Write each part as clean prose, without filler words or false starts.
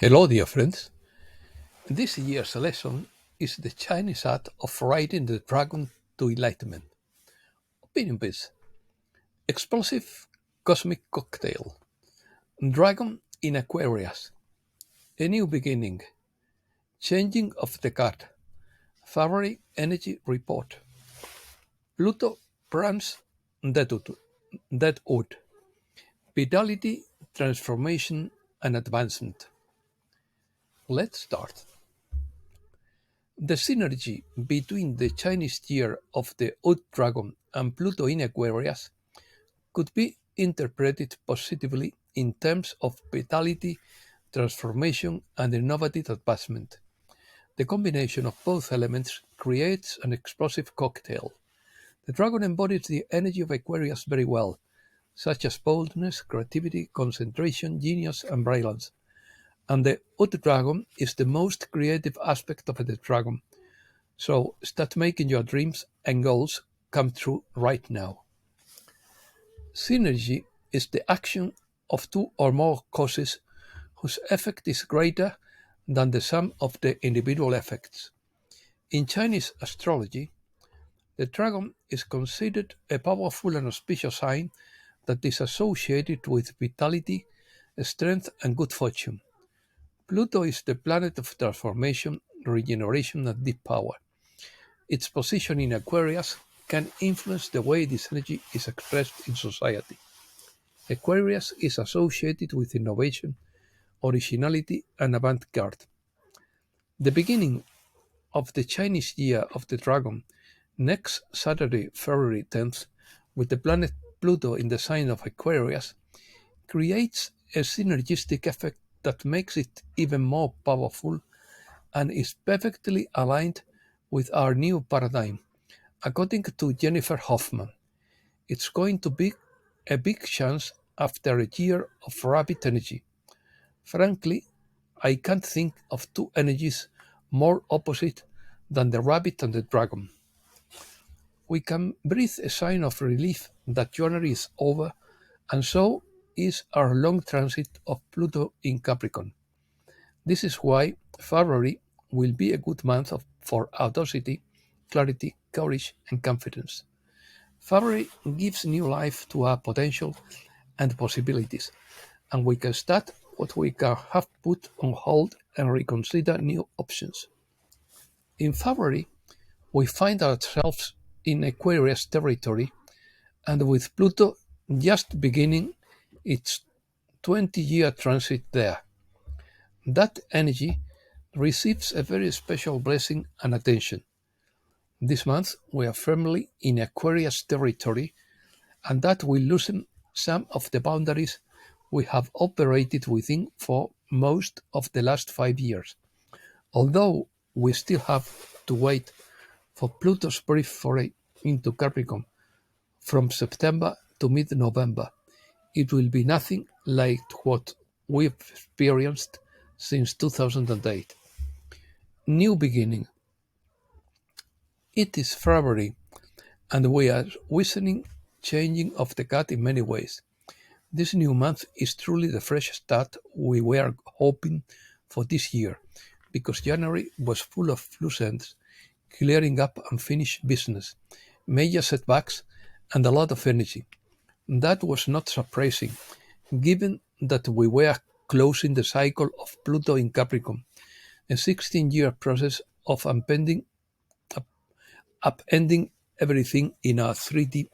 Hello, dear friends. This year's lesson is the Chinese art of riding the dragon to enlightenment. Opinion piece. Explosive cosmic cocktail. Dragon in Aquarius. A new beginning. Changing of the card. February energy report. Pluto prunes deadwood. Vitality, transformation, and advancement. Let's start. The synergy between the Chinese year of the Old Dragon and Pluto in Aquarius could be interpreted positively in terms of vitality, transformation, and innovative advancement. The combination of both elements creates an explosive cocktail. The dragon embodies the energy of Aquarius very well, such as boldness, creativity, concentration, genius, and brilliance. And the Old Dragon is the most creative aspect of the dragon. So start making your dreams and goals come true right now. Synergy is the action of two or more causes whose effect is greater than the sum of the individual effects. In Chinese astrology, the dragon is considered a powerful and auspicious sign that is associated with vitality, strength, and good fortune. Pluto is the planet of transformation, regeneration, and deep power. Its position in Aquarius can influence the way this energy is expressed in society. Aquarius is associated with innovation, originality, and avant-garde. The beginning of the Chinese Year of the Dragon, next Saturday, February 10th, with the planet Pluto in the sign of Aquarius, creates a synergistic effect that makes it even more powerful and is perfectly aligned with our new paradigm. According to Jennifer Hoffman, it's going to be a big chance after a year of rapid energy. Frankly, I can't think of two energies more opposite than the rabbit and the dragon. We can breathe a sign of relief that January is over, and so is our long transit of Pluto in Capricorn. This is why February will be a good month for audacity, clarity, courage, and confidence. February gives new life to our potential and possibilities, and we can start what we can have put on hold and reconsider new options. In February, we find ourselves in Aquarius territory, and with Pluto just beginning its 20-year transit there. That energy receives a very special blessing and attention. This month, we are firmly in Aquarius territory, and that will loosen some of the boundaries we have operated within for most of the last 5 years. Although we still have to wait for Pluto's brief foray into Capricorn from September to mid November, it will be nothing like what we've experienced since 2008. New beginning. It is February, and we are witnessing changing of the cat in many ways. This new month is truly the fresh start we were hoping for this year, because January was full of loose ends, clearing up unfinished business, major setbacks, and a lot of energy. That was not surprising, given that we were closing the cycle of Pluto in Capricorn, a 16-year process of upending everything in our 3D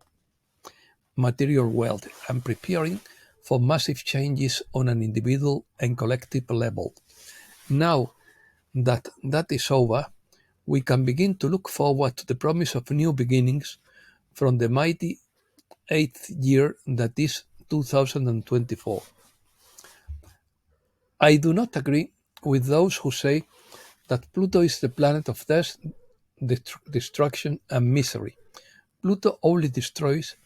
material world and preparing for massive changes on an individual and collective level. Now that that is over, we can begin to look forward to the promise of new beginnings from the mighty eighth year that is 2024. I do not agree with those who say that Pluto is the planet of death, destruction, and misery. Pluto only destroys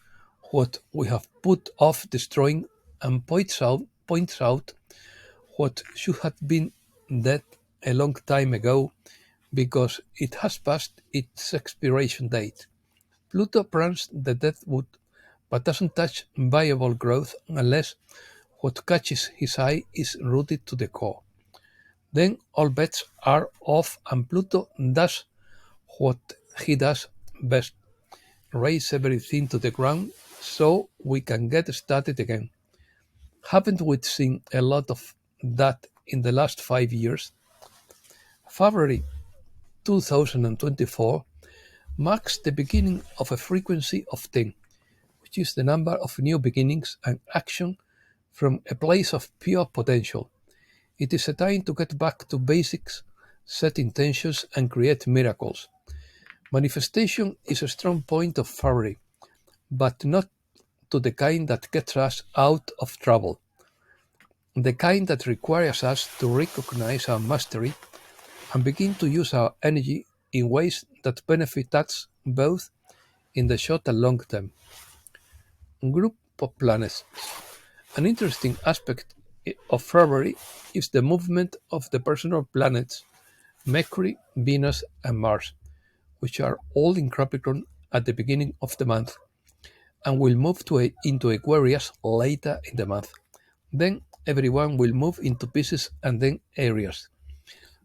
what we have put off destroying and points out what should have been dead a long time ago because it has passed its expiration date. Pluto plants the dead wood but doesn't touch viable growth unless what catches his eye is rooted to the core. then all bets are off and Pluto does what he does best, raise everything to the ground so we can get started again. Haven't we seen a lot of that in the last 5 years? February 2024 marks the beginning of a frequency of 10, which is the number of new beginnings and action from a place of pure potential. It is a time to get back to basics, set intentions, and create miracles. Manifestation is a strong point of February, but not to the kind that gets us out of trouble. The kind that requires us to recognize our mastery and begin to use our energy in ways that benefit us both in the short and long term. Group of planets. An interesting aspect of February is the movement of the personal planets Mercury, Venus, and Mars, which are all in Capricorn at the beginning of the month and will move into Aquarius later in the month. Then everyone will move into Pisces and then Aries.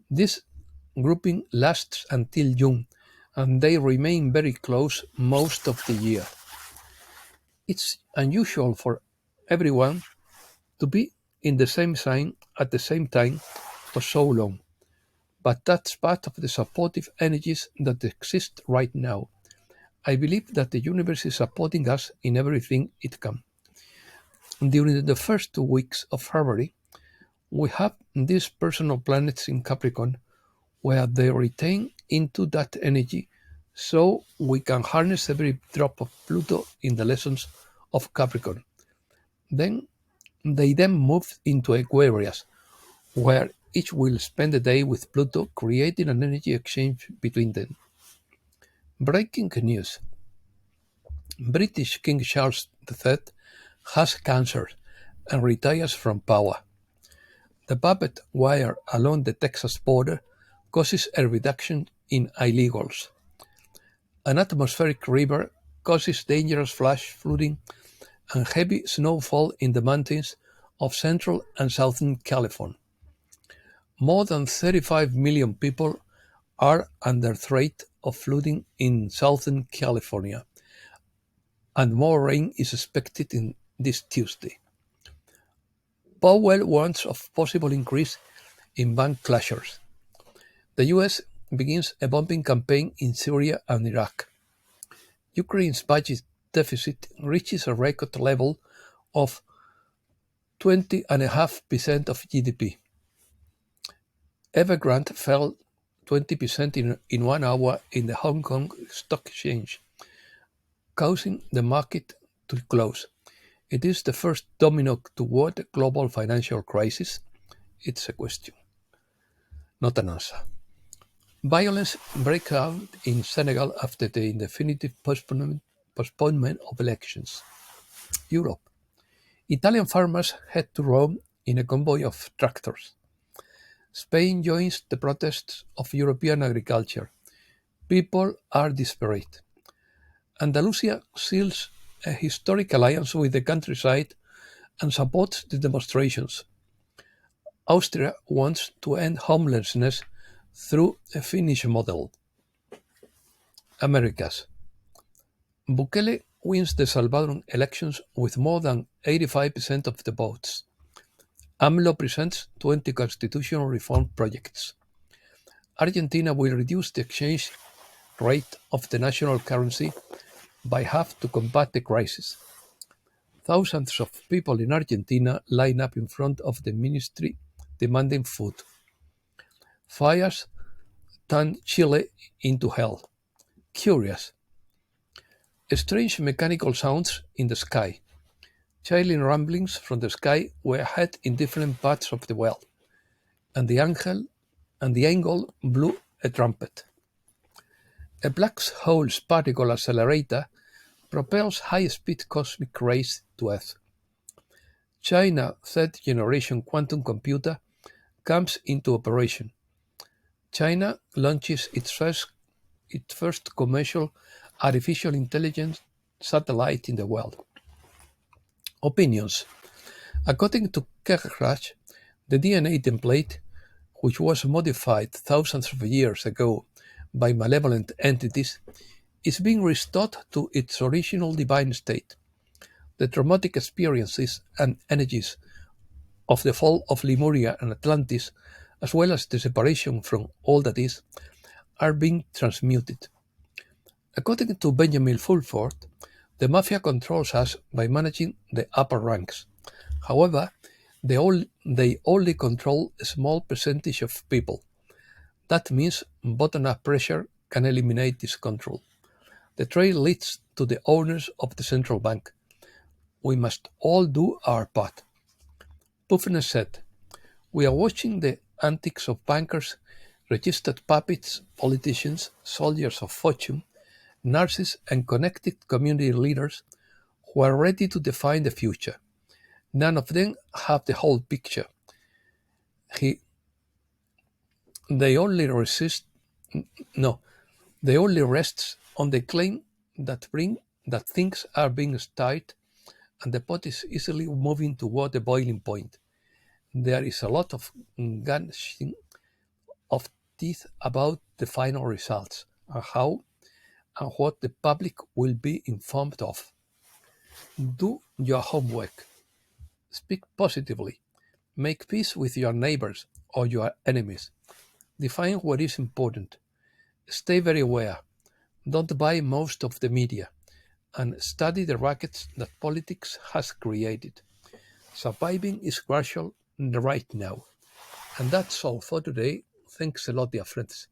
This grouping lasts until June, and they remain very close most of the year. It's unusual for everyone to be in the same sign at the same time for so long, but that's part of the supportive energies that exist right now. I believe that the universe is supporting us in everything it can. During the first 2 weeks of February, we have these personal planets in Capricorn where they retain into that energy so we can harness every drop of Pluto in the lessons of Capricorn. Then they move into Aquarius, where each will spend a day with Pluto, creating an energy exchange between them. Breaking news. British King Charles III has cancer and retires from power. The barbed wire along the Texas border causes a reduction in illegals. An atmospheric river causes dangerous flash flooding and heavy snowfall in the mountains of central and southern California. More than 35 million people are under threat of flooding in southern California, and more rain is expected in this Tuesday. Powell warns of possible increase in bank closures. The US begins a bombing campaign in Syria and Iraq. Ukraine's budget deficit reaches a record level of 20.5% of GDP. Evergrande fell 20% in 1 hour in the Hong Kong Stock Exchange, causing the market to close. It is the first domino toward a global financial crisis. It's a question, not an answer. Violence breaks out in Senegal after the indefinite postponement of elections. Europe. Italian farmers head to Rome in a convoy of tractors. Spain joins the protests of European agriculture. People are desperate. Andalusia seals a historic alliance with the countryside and supports the demonstrations. Austria wants to end homelessness through a Finnish model. Americas. Bukele wins the Salvadoran elections with more than 85% of the votes. AMLO presents 20 constitutional reform projects. Argentina will reduce the exchange rate of the national currency by half to combat the crisis. Thousands of people in Argentina line up in front of the ministry demanding food. Fires turn Chile into hell. Curious. Strange mechanical sounds in the sky. Chilling rumblings from the sky were heard in different parts of the world, and the angel blew a trumpet. A black hole's particle accelerator propels high-speed cosmic rays to Earth. China third-generation quantum computer comes into operation. China launches its first commercial artificial intelligence satellite in the world. Opinions. According to Kekrach, the DNA template, which was modified thousands of years ago by malevolent entities, is being restored to its original divine state. The traumatic experiences and energies of the fall of Lemuria and Atlantis, as well as the separation from all that is, are being transmuted. According to Benjamin Fulford, the mafia controls us by managing the upper ranks. However, they only control a small percentage of people. That means bottom-up pressure can eliminate this control. The trail leads to the owners of the central bank. We must all do our part. Puffin said, "We are watching the antics of bankers, registered puppets, politicians, soldiers of fortune, nurses, and connected community leaders who are ready to define the future. None of them have the whole picture. He, they only resist, no, they only rests on the claim that things are being stirred and the pot is easily moving toward the boiling point. There is a lot of gnashing of teeth about the final results and how and what the public will be informed of. Do your homework. Speak positively. Make peace with your neighbors or your enemies. Define what is important. Stay very aware. Don't buy most of the media. And study the rackets that politics has created. Surviving is crucial right now. And that's all for today. Thanks a lot, dear friends.